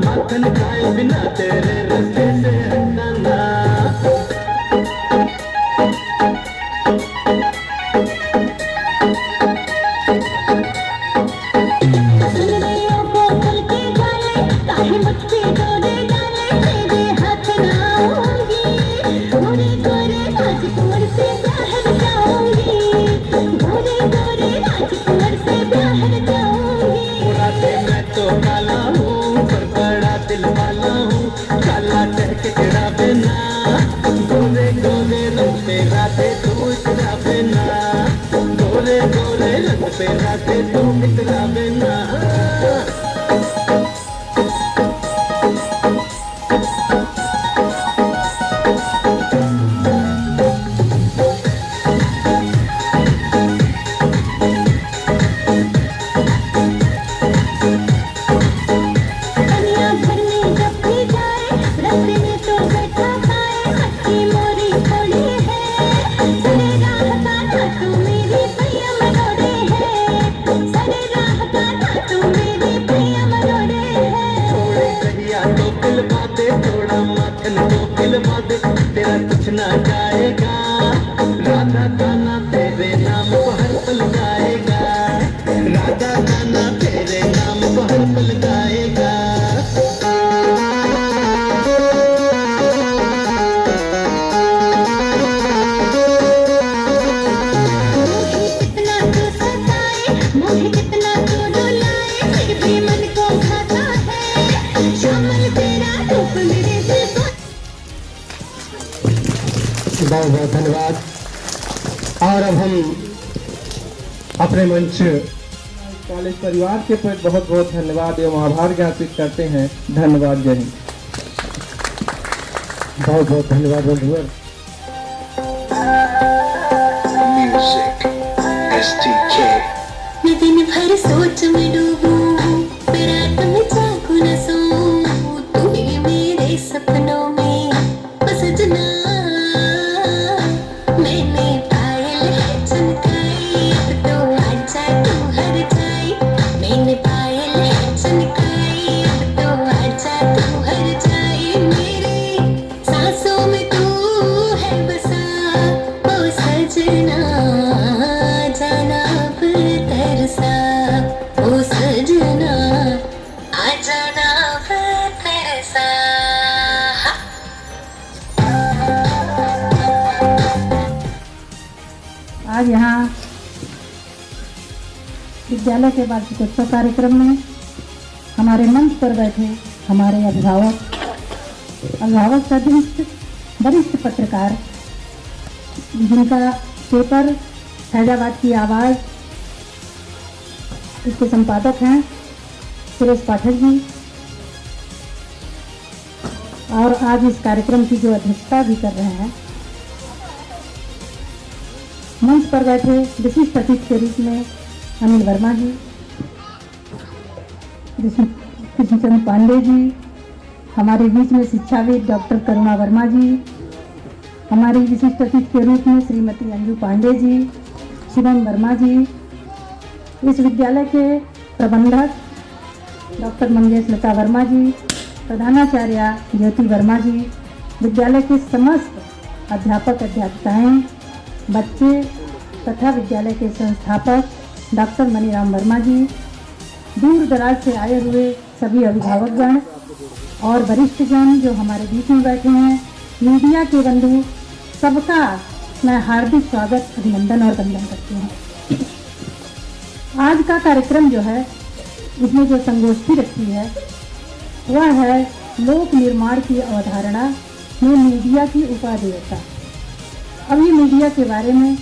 माखन खाए बिना तेरे रास्ते से हटना। गोरे गोरे रंग पे राधे तू इतना बिना, गोरे गोरे रंग पे राधे तू इतना बिना। तेरा कुछ ना जाएगा, राधा गाना तेरे नाम पर हर पल गाएगा, राधा गाना तेरे नाम पर हर पल गाएगा। कितना तू सताए, मुझे कितना तू रुलाए, फिर भी मन को खाता है शामिल तेरा रूप मेरे से। बहुत बहुत धन्यवाद। और अब हम अपने मंच कॉलेज परिवार के प्रति बहुत बहुत धन्यवाद एवं आभार ज्ञापित करते हैं। धन्यवाद। जय हिंद। बहुत बहुत धन्यवाद बंधुवर। मैं दिन भर सोच में डूबूं, फिर रात में जागूं न सोऊं, तू ही मेरे सपनों में बस सजना। मैंने पायल है चमकाई, अब तो आजा तू हर जाए। मैंने पायल है चमकाई, अब तो आजा तू हर जाए। मेरे सांसों में तू है बसा, ओ सजना जाना अब तरसा, ओ सजना आ जाना अब तरसा। आज यहाँ विद्यालय के वार्षिकोत्सव कार्यक्रम में हमारे मंच पर बैठे हमारे अभिभावक सदस्य, वरिष्ठ पत्रकार, जिनका पेपर फैजाबाद की आवाज़ इसके संपादक हैं सुरेश पाठक जी, और आज इस कार्यक्रम की जो अध्यक्षता भी कर रहे हैं। मंच पर बैठे विशिष्ट अतिथि के रूप में अनिल वर्मा जी, कृष्णचंद्र पांडे जी, हमारे बीच में शिक्षाविद डॉक्टर करुणा वर्मा जी, हमारी विशिष्ट अतिथि के रूप में श्रीमती अंजू पांडे जी, शिवम वर्मा जी, इस विद्यालय के प्रबंधक डॉक्टर मंगेश लता वर्मा जी, प्रधानाचार्य ज्योति वर्मा जी, विद्यालय के समस्त अध्यापक अध्यापिकाएं, बच्चे तथा विद्यालय के संस्थापक डॉक्टर मनीराम वर्मा जी, दूर दराज से आए हुए सभी अभिभावकगण और वरिष्ठजन जो हमारे बीच में बैठे हैं, मीडिया के बंधु, सबका मैं हार्दिक स्वागत, अभिनंदन और वंदन करती हूँ। आज का कार्यक्रम जो है, इसमें जो संगोष्ठी रखी है वह है लोक निर्माण की अवधारणा में मीडिया की उपादेयता। अभी मीडिया के बारे में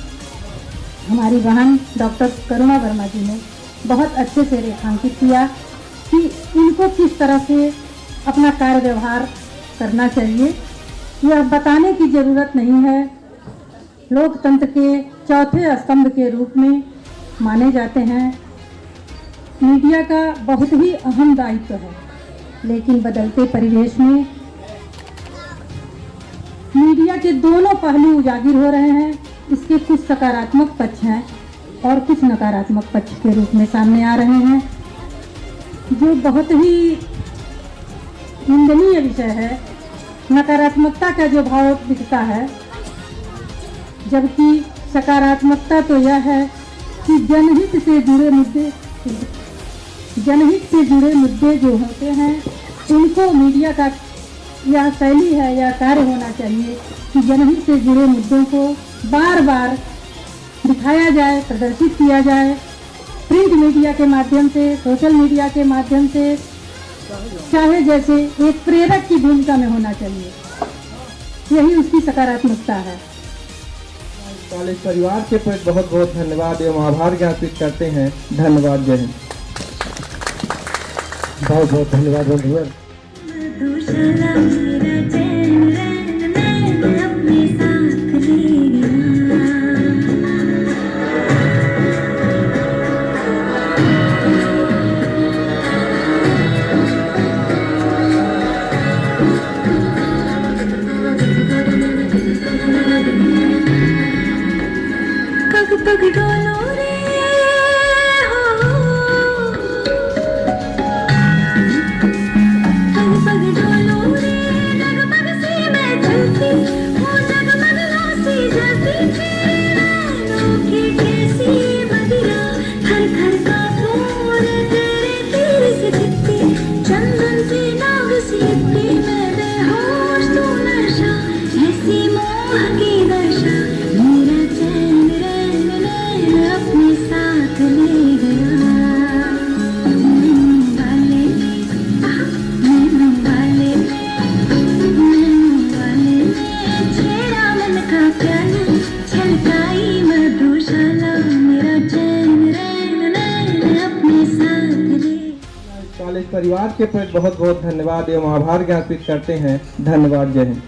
हमारी बहन डॉक्टर करुणा वर्मा जी ने बहुत अच्छे से रेखांकित किया कि इनको किस तरह से अपना कार्य व्यवहार करना चाहिए। यह बताने की ज़रूरत नहीं है। लोकतंत्र के चौथे स्तंभ के रूप में माने जाते हैं। मीडिया का बहुत ही अहम दायित्व है, लेकिन बदलते परिवेश में मीडिया के दोनों पहलू उजागर हो रहे हैं। इसके कुछ सकारात्मक पक्ष हैं और कुछ नकारात्मक पक्ष के रूप में सामने आ रहे हैं, जो बहुत ही निंदनीय विषय है। नकारात्मकता का जो भाव दिखता है, जबकि सकारात्मकता तो यह है कि जनहित से जुड़े मुद्दे जो होते हैं उनको मीडिया का यह शैली है, यह कार्य होना चाहिए कि जनहित से जुड़े मुद्दों को बार बार दिखाया जाए, प्रदर्शित किया जाए, प्रिंट मीडिया के माध्यम से, सोशल मीडिया के माध्यम से, चाहे जैसे एक प्रेरक की भूमिका में होना चाहिए। यही उसकी सकारात्मकता है। कॉलेज परिवार के प्रति बहुत बहुत धन्यवाद एवं आभार ज्ञापित करते हैं। धन्यवाद। जय हिंद। बहुत बहुत धन्यवाद बंधुवर। पग डोलो रे पग डोलो रे, लगभग से मैं चलती हूँ, जगमग रोसी जलती थी नैनों की कैसी मदिरा, थर थर कांपूं रे तेरे तीर से दिखती, चंदन की नाग सी लिपटी, मैं बेहोश तू नशा, ऐसी मोह की दशा, मेरा चैन रैन अपने साथ ले गया। छेड़ा मन का प्याला, छलकाई मधुशाला, मेरा चैन रैन अपने साथ ले। कॉलेज परिवार के प्रति बहुत बहुत धन्यवाद एवं आभार ज्ञापित करते हैं। धन्यवाद। जय हिंद।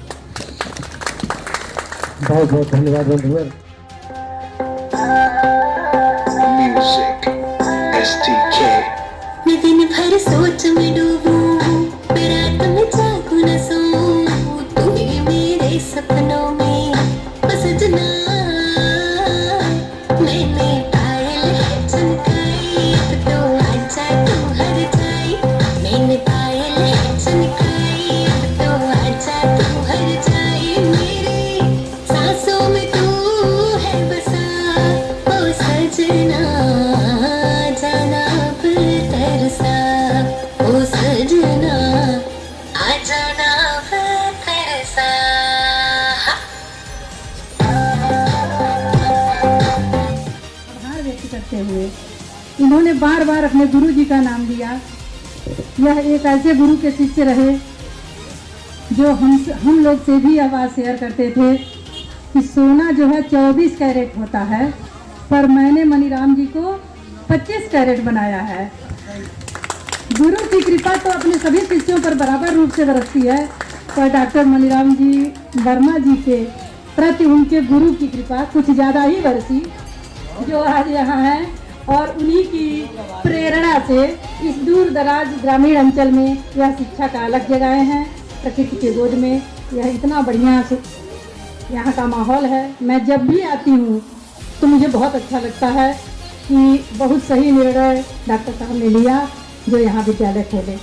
बहुत बहुत धन्यवाद बंधुवर। मैं दिन भर सोच में डूबूं, मैं रात में जागूं न सोऊं, तू ही मेरे सपनों में सजना, मैंने पायल है चमकाई, अब तो आजा तू हर जाई, मैंने पायल है चमकाई, अब तो आजा तू हर जाई, मेरे सांसों में तू है बसा, ओ सजना जाना तरसा, ओ सजना आ जाना तरसा। आभार व्यक्त करते हुए इन्होंने बार बार अपने गुरु जी का नाम लिया। यह एक ऐसे गुरु के शिष्य रहे जो हम लोग से भी यह बात शेयर करते थे कि सोना जो है 24 कैरेट होता है, पर मैंने मनीराम जी को 25 कैरेट बनाया है। गुरु की कृपा तो अपने सभी शिष्यों पर बराबर रूप से बरसती है, पर डॉक्टर मनीराम जी वर्मा जी के प्रति उनके गुरु की कृपा कुछ ज़्यादा ही बरसी, जो आज यहाँ है। और उन्हीं की प्रेरणा से इस दूर दराज ग्रामीण अंचल में यह शिक्षा का अलग जगह हैं। प्रकृति के गोद में यह इतना बढ़िया यहाँ का माहौल है। मैं जब भी आती हूँ तो मुझे बहुत अच्छा लगता है कि बहुत सही निर्णय डॉक्टर साहब ने लिया जो यहाँ विद्यालय खोले।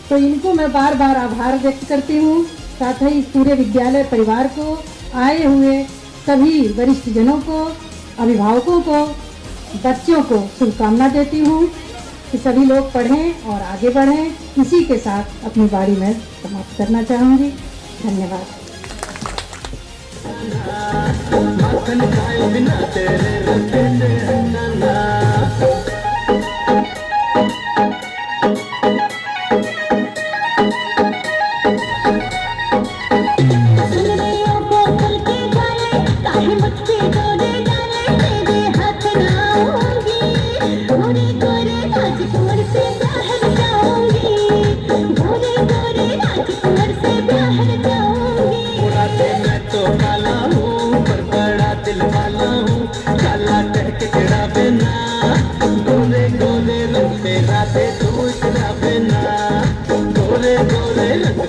तो इनको मैं बार बार आभार व्यक्त करती हूँ, साथ ही इस पूरे विद्यालय परिवार को, आए हुए सभी वरिष्ठ जनों को, अभिभावकों को, बच्चों को शुभकामना देती हूँ कि सभी लोग पढ़ें और आगे बढ़ें। इसी के साथ अपनी बारी में समाप्त करना चाहूँगी। धन्यवाद। माखन खाए बिना तेरे रस्ते से हटना।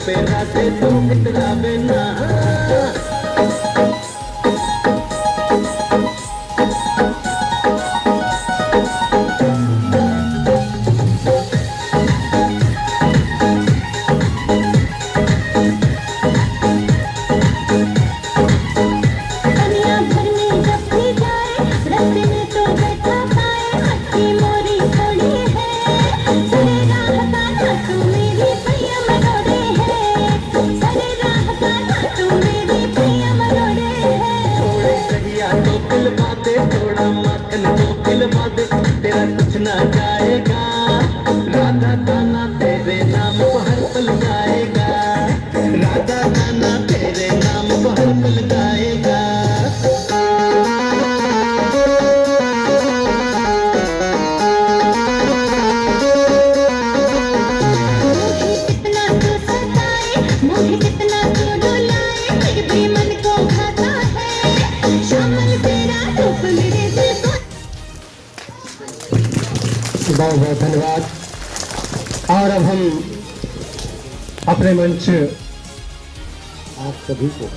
पेरा से तू इतना बिना खोया तो पिलवा दे, थोड़ा माखन तो पिलवा दे, तेरा कुछ ना जाएगा। राधा गाना तेरे नाम को हर पल गाएगा, राधा गाना तेरे नाम को हर पल गाएगा। मुझे कितना तो डुलाए, फिर भी मन को भाता है, शामिल तेरा रूप मेरे दिल को। बहुत बहुत धन्यवाद। और अब हम अपने मंच आप सभी को,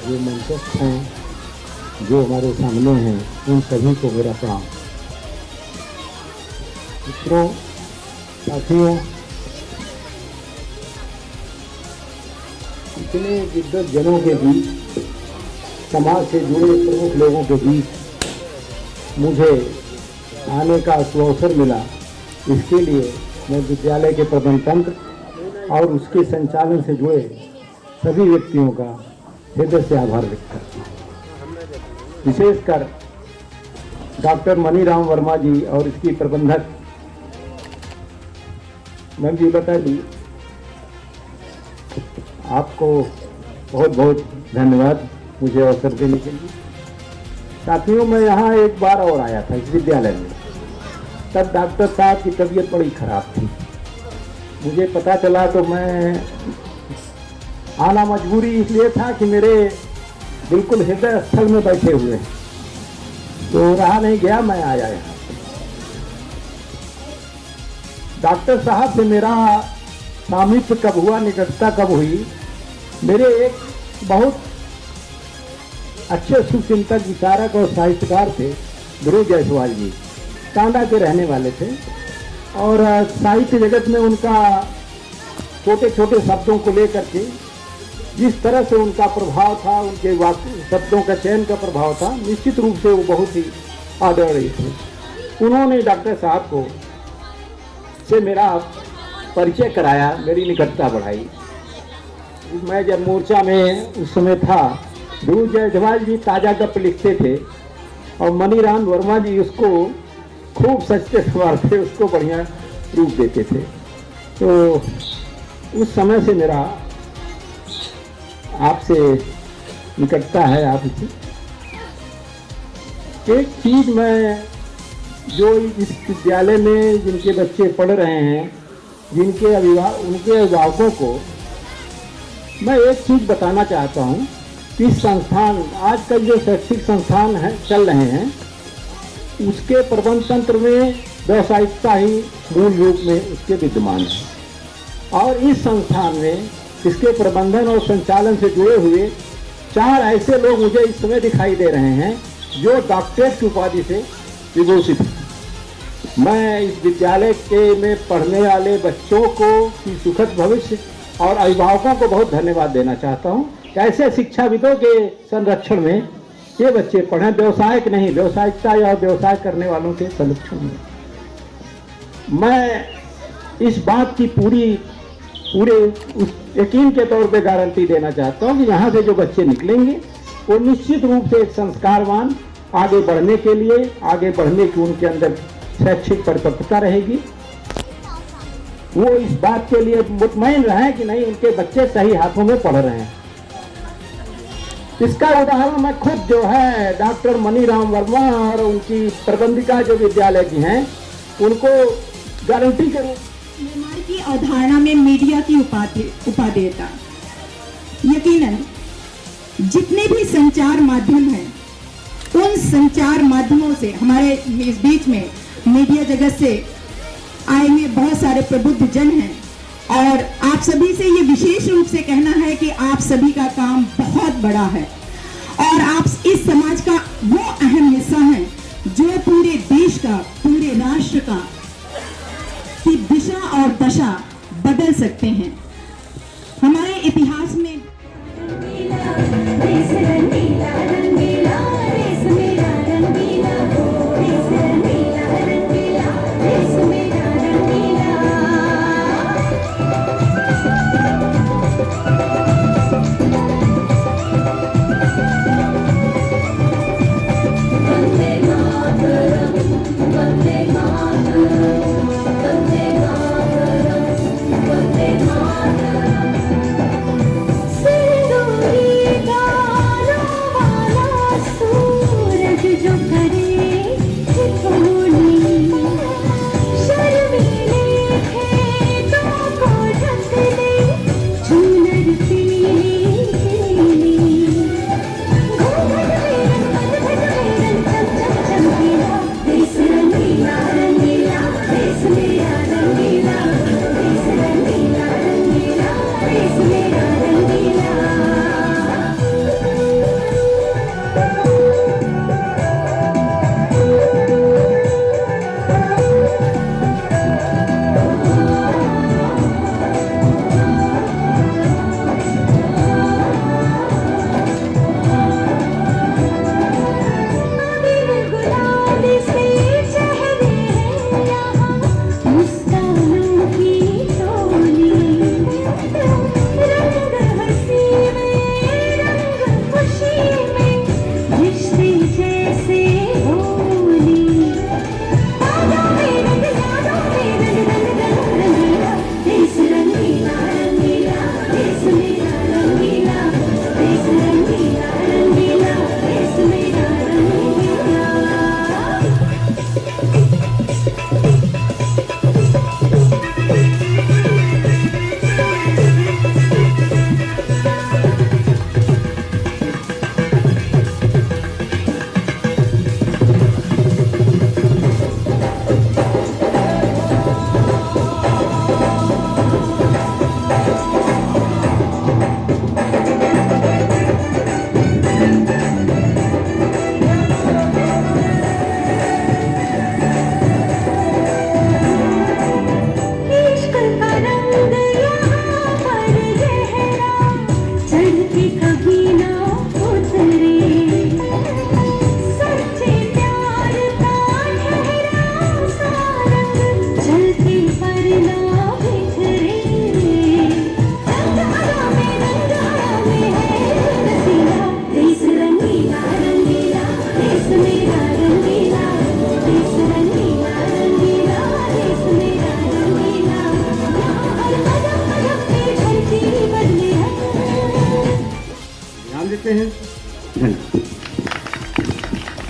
जो मंचस्थ हैं, जो हमारे सामने हैं, उन सभी को मेरा प्रणाम। मित्रों, साथियों, इतने विद्वत जनों के बीच, समाज से जुड़े प्रमुख लोगों के बीच मुझे आने का सुअवसर मिला, इसके लिए मैं विद्यालय के प्रबंध तंत्र और उसके संचालन से जुड़े सभी व्यक्तियों का हृदय से आभार व्यक्त करता हूँ। विशेषकर डॉक्टर मनीराम वर्मा जी और इसकी प्रबंधक मंजूलता जी, आपको बहुत बहुत धन्यवाद मुझे अवसर देने के लिए। साथियों, मैं यहाँ एक बार और आया था इस विद्यालय में, तब डॉक्टर साहब की तबीयत बड़ी खराब थी। मुझे पता चला तो मैं आना मजबूरी इसलिए था कि मेरे बिल्कुल हृदय स्थल में बैठे हुए हैं, तो रहा नहीं गया, मैं आया यहाँ। डॉक्टर साहब से मेरा सामिप्य कब हुआ, निकटता कब हुई, मेरे एक बहुत अच्छे सुचिंतक, विचारक और साहित्यकार थे ध्रुव जायसवाल जी, टांडा के रहने वाले थे, और साहित्य जगत में उनका छोटे छोटे शब्दों को लेकर के जिस तरह से उनका प्रभाव था, उनके वाक्य शब्दों का चयन का प्रभाव था, निश्चित रूप से वो बहुत ही आदरणीय थे। उन्होंने डॉक्टर साहब को से मेरा परिचय कराया, मेरी निकटता बढ़ाई। मैं जब मोर्चा में उस समय था, ध्रुव जायसवाल जी ताजा गप लिखते थे और मनीराम वर्मा जी उसको खूब सचते संवारते, उसको बढ़िया रूप देते थे। तो उस समय से मेरा आपसे निकटता है। आपसे एक चीज मैं, जो इस विद्यालय में जिनके बच्चे पढ़ रहे हैं, जिनके उनके अभिभावकों को मैं एक चीज बताना चाहता हूँ। इस संस्थान, आजकल जो शैक्षिक संस्थान है चल रहे हैं, उसके प्रबंध तंत्र में व्यावसायिकता ही मूल रूप में उसके विद्यमान है। और इस संस्थान में इसके प्रबंधन और संचालन से जुड़े हुए 4 ऐसे लोग मुझे इस समय दिखाई दे रहे हैं जो डॉक्टरेट की उपाधि से विभूषित हैं। मैं इस विद्यालय के में पढ़ने वाले बच्चों को की सुखद भविष्य और अभिभावकों को बहुत धन्यवाद देना चाहता हूँ। ऐसे शिक्षाविदों के संरक्षण में ये बच्चे पढ़ें, व्यवसायिक नहीं, व्यावसायिकता या व्यवसाय करने वालों के संरक्षण में। मैं इस बात की पूरे उस यकीन के तौर पे गारंटी देना चाहता हूँ कि यहाँ से जो बच्चे निकलेंगे वो निश्चित रूप से एक संस्कारवान, आगे बढ़ने के लिए, आगे बढ़ने की उनके अंदर शैक्षिक परिपक्वता रहेगी। वो इस बात के लिए मुतमईन रहे कि नहीं, उनके बच्चे सही हाथों में पढ़ रहे हैं। इसका उदाहरण मैं खुद जो है डॉक्टर मनीराम वर्मा और उनकी प्रबंधिका जो विद्यालय की हैं, उनको गारंटी करूँ। निर्माण की अवधारणा में मीडिया की उपादेयता, यकीनन जितने भी संचार माध्यम हैं, उन संचार माध्यमों से हमारे इस बीच में मीडिया जगत से आए हुए बहुत सारे प्रबुद्ध जन हैं, और आप सभी से ये विशेष रूप से कहना है कि आप सभी का काम बहुत बड़ा है और आप इस समाज का वो अहम हिस्सा हैं जो पूरे देश का, पूरे राष्ट्र का की दिशा और दशा बदल सकते हैं। हमारे इतिहास में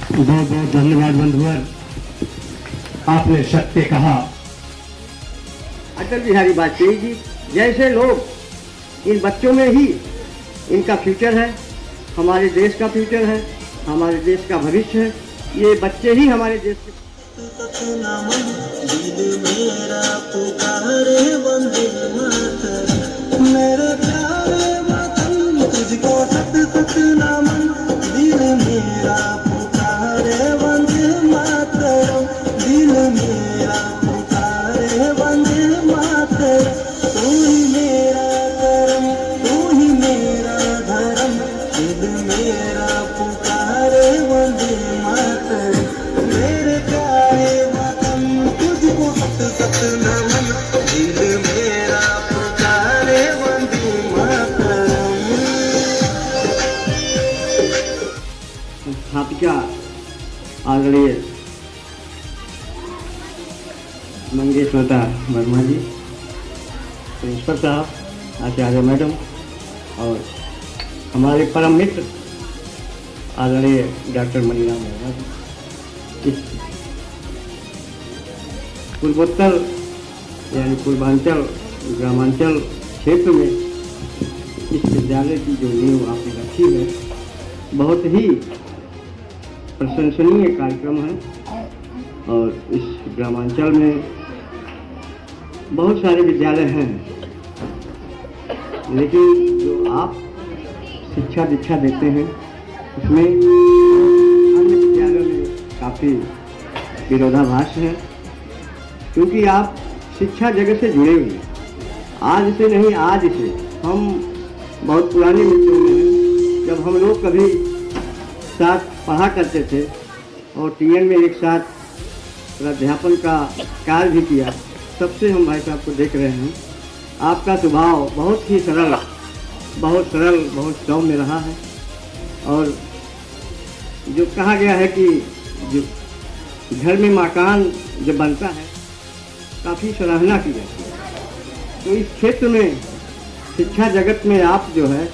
बहुत बहुत धन्यवाद बंधुवर, आपने सत्य कहा। अटल बिहारी वाजपेयी जी जैसे लोग, इन बच्चों में ही इनका फ्यूचर है, हमारे देश का फ्यूचर है, हमारे देश का भविष्य है। ये बच्चे ही हमारे देश के दिल मेरा पुकारे वंदे मातरम, मेरे प्यारे वतन तुझको सत सत नमन। दिल मेरा पुकारे वंदे मातरम, दिल मेरा पुकारे वंदे मातरम। तू ही मेरा करम, तू ही मेरा धर्म, दिल मेरा पुकारे वंदे मातरम। मेरे प्यारे वतन तुझको सत सत नमन, दिल मेरा पुकारे वंदे मातरम। संस्थापिका आदरणीय मंगेशवता वर्मा जी, प्रिंसिपल साहब, आचार्य मैडम और हमारे परम मित्र आदरणीय डॉक्टर मनीराम वर्मा जी, इस पूर्वोत्तर यानी पूर्वांचल ग्रामांचल क्षेत्र में इस विद्यालय की जो नींव आपने रखी है, बहुत ही प्रशंसनीय कार्यक्रम है। और इस ग्रामांचल में बहुत सारे विद्यालय हैं, लेकिन जो आप शिक्षा दीक्षा देते हैं उसमें अन्य विद्यालयों में काफ़ी विरोधाभास है, क्योंकि आप शिक्षा जगत से जुड़े हुए हैं। आज से नहीं, आज से हम बहुत पुराने मित्रों में हैं। जब हम लोग कभी साथ पढ़ा करते थे और टीएन में एक साथ अध्यापन का कार्य भी किया, तब से हम भाई साहब को देख रहे हैं। आपका स्वभाव बहुत ही सरल, बहुत सौम्य रहा है। और जो कहा गया है कि जो घर में मकान जो बनता है, काफ़ी सराहना की जाती है। तो इस क्षेत्र में शिक्षा जगत में आप जो है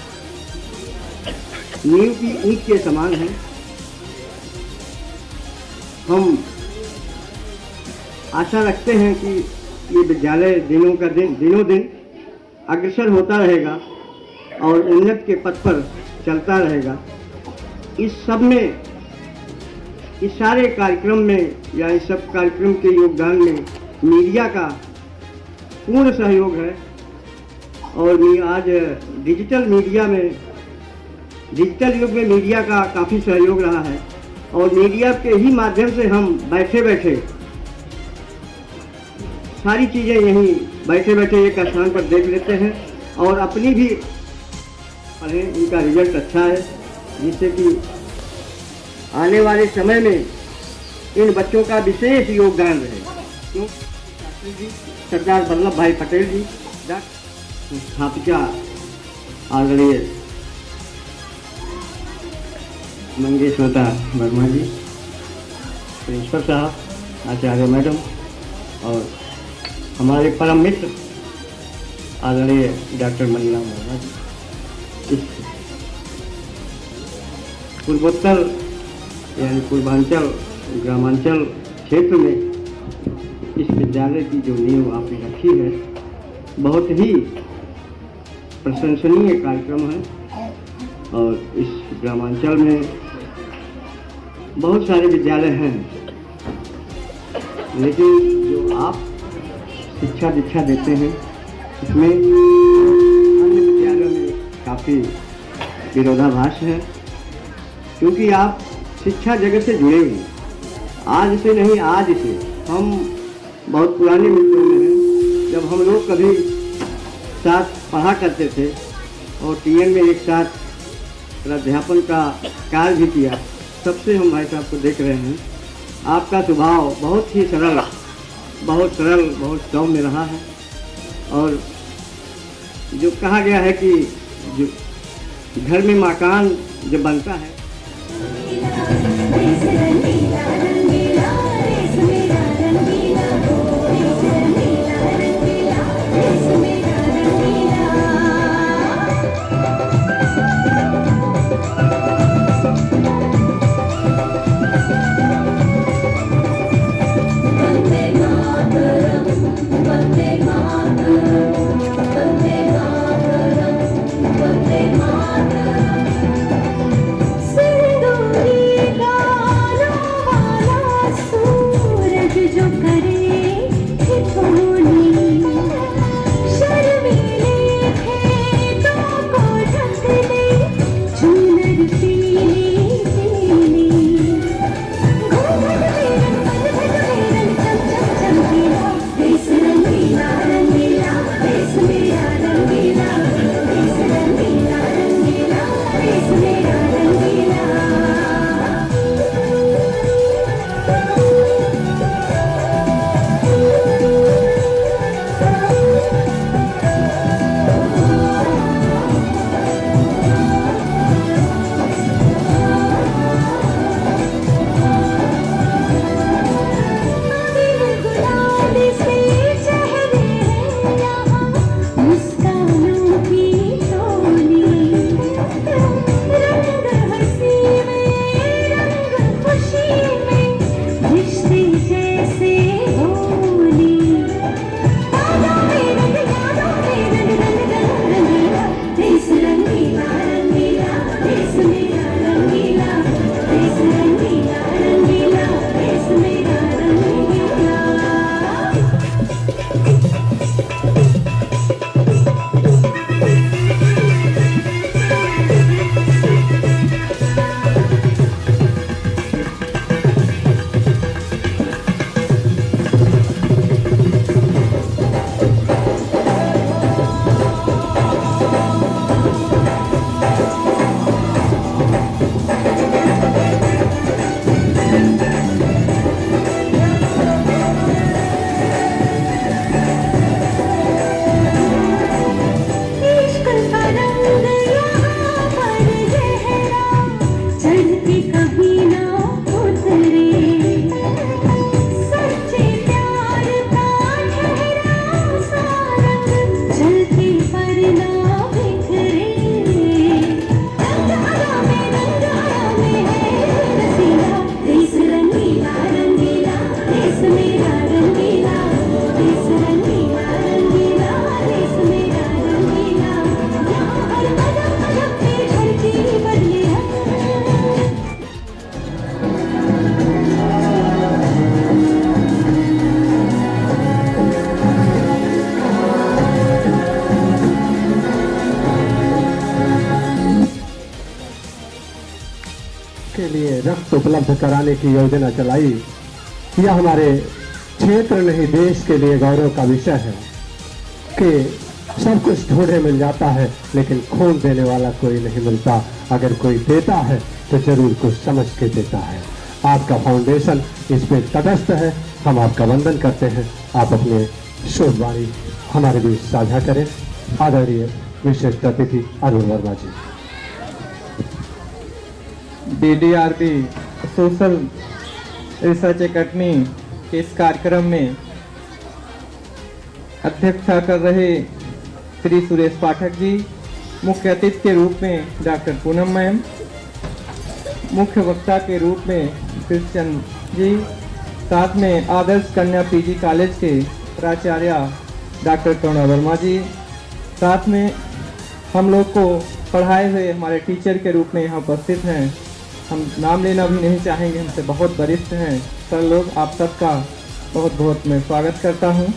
नींव की ईंट के समान हैं। हम आशा रखते हैं कि ये विद्यालय दिनों दिन अग्रसर होता रहेगा और उन्नत के पथ पर चलता रहेगा। इस सब में, इस सारे कार्यक्रम में या इस सब कार्यक्रम के योगदान में मीडिया का पूर्ण सहयोग है। और आज डिजिटल युग में मीडिया का काफ़ी सहयोग रहा है। और मीडिया के ही माध्यम से हम बैठे बैठे सारी चीज़ें यहीं बैठे बैठे एक स्थान पर देख लेते हैं और अपनी भी पढ़ें। इनका रिजल्ट अच्छा है, जिससे कि आने वाले समय में इन बच्चों का विशेष योगदान रहे। क्यों जी, सरदार वल्लभ भाई पटेल जी, संस्थापिका आदरणीय मंगेशवता वर्मा जी, प्रिंसिपल साहब, आचार्य मैडम और हमारे परम मित्र आदरणीय डॉक्टर मनीराम वर्मा जी, इस पूर्वोत्तर यानी पूर्वांचल ग्रामांचल क्षेत्र में इस विद्यालय की जो नींव आपने रखी है, बहुत ही प्रशंसनीय कार्यक्रम है। और इस ग्रामांचल में बहुत सारे विद्यालय हैं, लेकिन जो आप शिक्षा दीक्षा देते हैं उसमें अन्य विद्यालयों में काफ़ी विरोधाभास है, क्योंकि आप शिक्षा जगत से जुड़े हुए हैं। आज से नहीं, आज से हम बहुत पुराने मित्रों में हैं। जब हम लोग कभी साथ पढ़ा करते थे और टीएन में एक साथ अध्यापन का कार्य भी किया, तब से हम भाई साहब को देख रहे हैं। आपका स्वभाव बहुत ही सरल, बहुत सौम्य रहा है। और जो कहा गया है कि जो घर में मकान जो बनता है, के लिए रक्त उपलब्ध कराने की योजना चलाई। यह हमारे क्षेत्र नहीं देश के लिए गौरव का विषय है कि सब कुछ ढूंढे मिल जाता है लेकिन खून देने वाला कोई नहीं मिलता। अगर कोई देता है तो जरूर कुछ समझ के देता है। आपका फाउंडेशन इस पे तटस्थ है। हम आपका वंदन करते हैं। आप अपने शुभ वाणी हमारे बीच साझा करें। आदरणीय विशिष्ट अतिथि अरुण वर्मा जी। DDRB सोशल रिसर्च एकेडमी के इस कार्यक्रम में अध्यक्षता कर रहे श्री सुरेश पाठक जी, मुख्य अतिथि के रूप में डॉक्टर पूनम मैम, मुख्य वक्ता के रूप में कृष्ण जी, साथ में आदर्श कन्या PG कॉलेज के प्राचार्य डॉक्टर करुणा वर्मा जी, साथ में हम लोग को पढ़ाए हुए हमारे टीचर के रूप में यहाँ उपस्थित हैं। हम नाम लेना भी नहीं चाहेंगे, हमसे बहुत वरिष्ठ हैं सर लोग। आप सबका बहुत बहुत मैं स्वागत करता हूँ।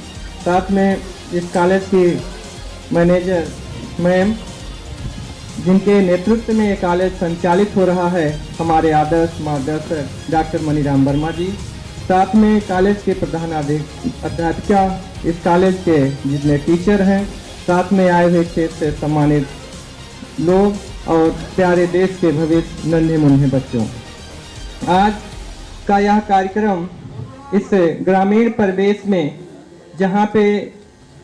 साथ में इस कॉलेज की मैनेजर मैम, जिनके नेतृत्व में ये कॉलेज संचालित हो रहा है, हमारे आदर्श मार्गदर्शक डॉक्टर मनीराम वर्मा जी, साथ में कॉलेज के प्रधान अध्यापिका, इस कॉलेज के जितने टीचर हैं, साथ में आए हुए क्षेत्र से सम्मानित लोग और प्यारे देश के भविष्य नन्हे मुन्ने बच्चों। आज का यह कार्यक्रम इस ग्रामीण परिवेश में, जहाँ पे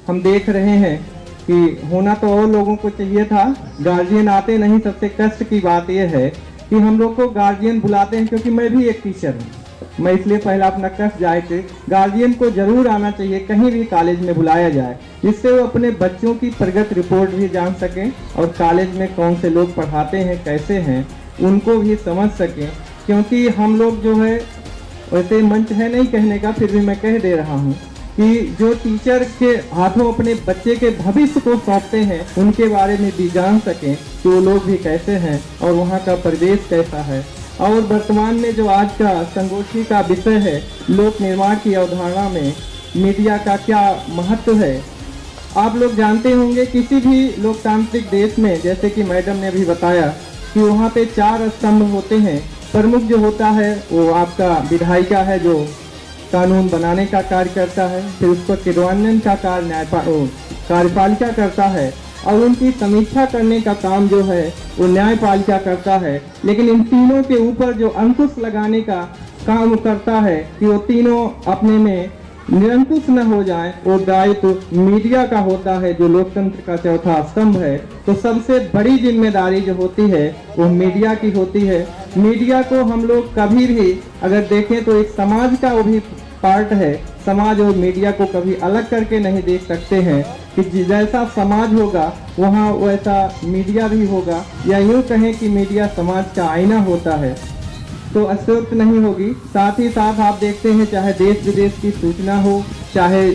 हम देख रहे हैं कि होना तो और लोगों को चाहिए था, गार्जियन आते नहीं। सबसे कष्ट की बात यह है कि हम लोग को गार्जियन बुलाते हैं, क्योंकि मैं भी एक टीचर हूँ, मैं इसलिए पहला अपना कष्ट जाए थे। गार्जियन को जरूर आना चाहिए, कहीं भी कॉलेज में बुलाया जाए, जिससे वो अपने बच्चों की प्रगति रिपोर्ट भी जान सकें और कॉलेज में कौन से लोग पढ़ाते हैं, कैसे हैं, उनको भी समझ सकें। क्योंकि हम लोग जो है, वैसे मंच है नहीं कहने का, फिर भी मैं कह दे रहा हूँ कि जो टीचर के हाथों अपने बच्चे के भविष्य को सौंपते हैं, उनके बारे में भी जान सकें कि वो लोग भी कैसे हैं और वहाँ का परिवेश कैसा है। और वर्तमान में जो आज का संगोष्ठी का विषय है, लोक निर्माण की अवधारणा में मीडिया का क्या महत्व है। आप लोग जानते होंगे किसी भी लोकतांत्रिक देश में, जैसे कि मैडम ने अभी बताया कि वहाँ पे 4 स्तंभ होते हैं। प्रमुख जो होता है वो आपका विधायिका है, जो कानून बनाने का कार्य करता है, फिर उसको क्रियान्वयन का कार्य कार्यपालिका करता है, और उनकी समीक्षा करने का काम जो है वो न्यायपालिका करता है। लेकिन इन तीनों के ऊपर जो अंकुश लगाने का काम करता है कि वो तीनों अपने में निरंकुश न हो जाए, वो दायित्व मीडिया का होता है, जो लोकतंत्र का चौथा स्तंभ है। तो सबसे बड़ी जिम्मेदारी जो होती है वो मीडिया की होती है। मीडिया को हम लोग कभी भी अगर देखें तो एक समाज का वो भी पार्ट है। समाज और मीडिया को कभी अलग करके नहीं देख सकते हैं कि जैसा समाज होगा वहाँ वैसा मीडिया भी होगा, या यूँ कहें कि मीडिया समाज का आईना होता है, तो अस्तित्व नहीं होगी। साथ ही साथ आप देखते हैं, चाहे देश विदेश की सूचना हो, चाहे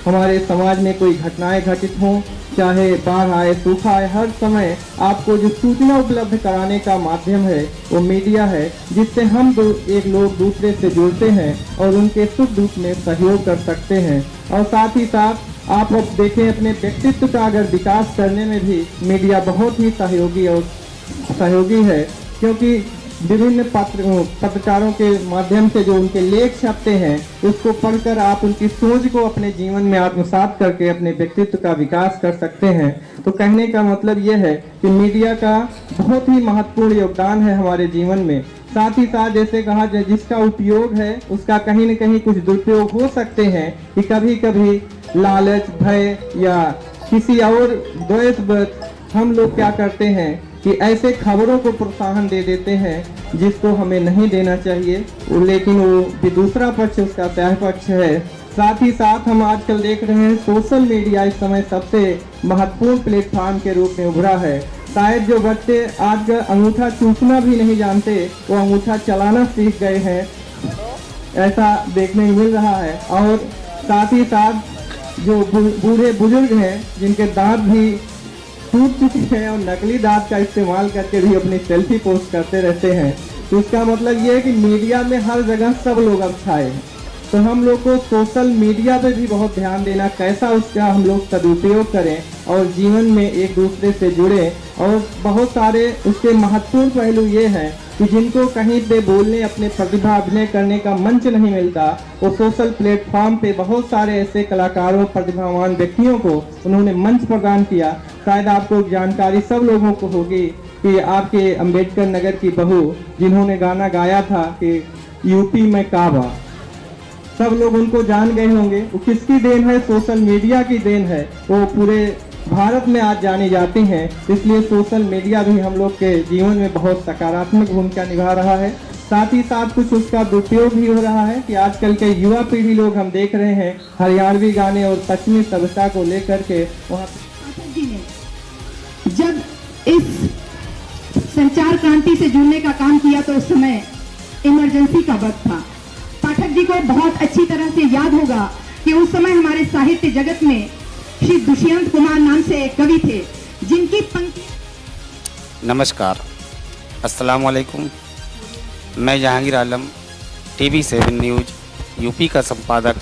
हमारे समाज में कोई घटनाएं घटित हों, चाहे बाढ़ आए, सूखा आए, हर समय आपको जो सूचना उपलब्ध कराने का माध्यम है वो मीडिया है, जिससे हम एक लोग दूसरे से जुड़ते हैं और उनके सुख दुख में सहयोग कर सकते हैं। और साथ ही साथ आप अब देखें, अपने व्यक्तित्व का अगर विकास करने में भी मीडिया बहुत ही सहयोगी है, क्योंकि विभिन्न पत्रकारों के माध्यम से जो उनके लेख छपते हैं, उसको पढ़कर आप उनकी सोच को अपने जीवन में आत्मसात करके अपने व्यक्तित्व का विकास कर सकते हैं। तो कहने का मतलब ये है कि मीडिया का बहुत ही महत्वपूर्ण योगदान है हमारे जीवन में। साथ ही साथ जैसे कहा जाए, जिसका उपयोग है उसका कहीं न कहीं कुछ दुरुपयोग हो सकते हैं कि कभी कभी लालच, भय या किसी और द्वेष हम लोग क्या करते हैं कि ऐसे खबरों को प्रोत्साहन दे देते हैं जिसको हमें नहीं देना चाहिए, लेकिन वो भी दूसरा पक्ष उसका सह पक्ष है। साथ ही साथ हम आजकल देख रहे हैं सोशल मीडिया इस समय सबसे महत्वपूर्ण प्लेटफॉर्म के रूप में उभरा है। शायद जो बच्चे आज अंगूठा चूसना भी नहीं जानते, वो अंगूठा चलाना सीख गए हैं, ऐसा देखने को मिल रहा है। और साथ ही साथ जो बूढ़े बुजुर्ग हैं, जिनके दांत भी टूट चुके हैं और नकली दांत का इस्तेमाल करके भी अपनी सेल्फी पोस्ट करते रहते हैं, तो इसका मतलब ये है कि मीडिया में हर जगह सब लोग अब छाए हैं। तो हम लोग को सोशल मीडिया पे भी बहुत ध्यान देना, कैसा उसका हम लोग सदुपयोग करें और जीवन में एक दूसरे से जुड़ें। और बहुत सारे उसके महत्वपूर्ण पहलू ये हैं कि जिनको कहीं पे बोलने, अपने प्रतिभा अभिनय करने का मंच नहीं मिलता, वो सोशल प्लेटफॉर्म पे बहुत सारे ऐसे कलाकारों, प्रतिभावान व्यक्तियों को उन्होंने मंच प्रदान किया। शायद आपको जानकारी सब लोगों को होगी कि आपके अंबेडकर नगर की बहू जिन्होंने गाना गाया था कि यूपी में काबा, सब लोग उनको जान गए होंगे। वो किसकी देन है? सोशल मीडिया की देन है। वो पूरे भारत में आज जानी जाती हैं। इसलिए सोशल मीडिया भी हम लोग के जीवन में बहुत सकारात्मक भूमिका निभा रहा है। साथ ही साथ कुछ उसका दुरुपयोग भी हो रहा है कि आजकल के युवा पीढ़ी लोग हम देख रहे हैं हरियाणवी गाने और पश्चिमी सभ्यता को लेकर के वहाँ पाठक जी ने जब इस संचार क्रांति से जुड़ने का काम किया तो उस समय इमरजेंसी का वक्त था। पाठक जी को बहुत अच्छी तरह से याद होगा कि उस समय हमारे साहित्य जगत में श्री दुष्यंत कुमार नाम से एक कवि थे जिनकी पंक्ति। नमस्कार, अस्सलाम वालेकुम। मैं जहांगीर आलम, TV7 न्यूज़ यूपी का संपादक,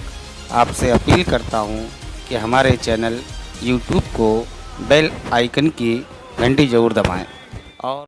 आपसे अपील करता हूं कि हमारे चैनल YouTube को बेल आइकन की घंटी जरूर दबाएं और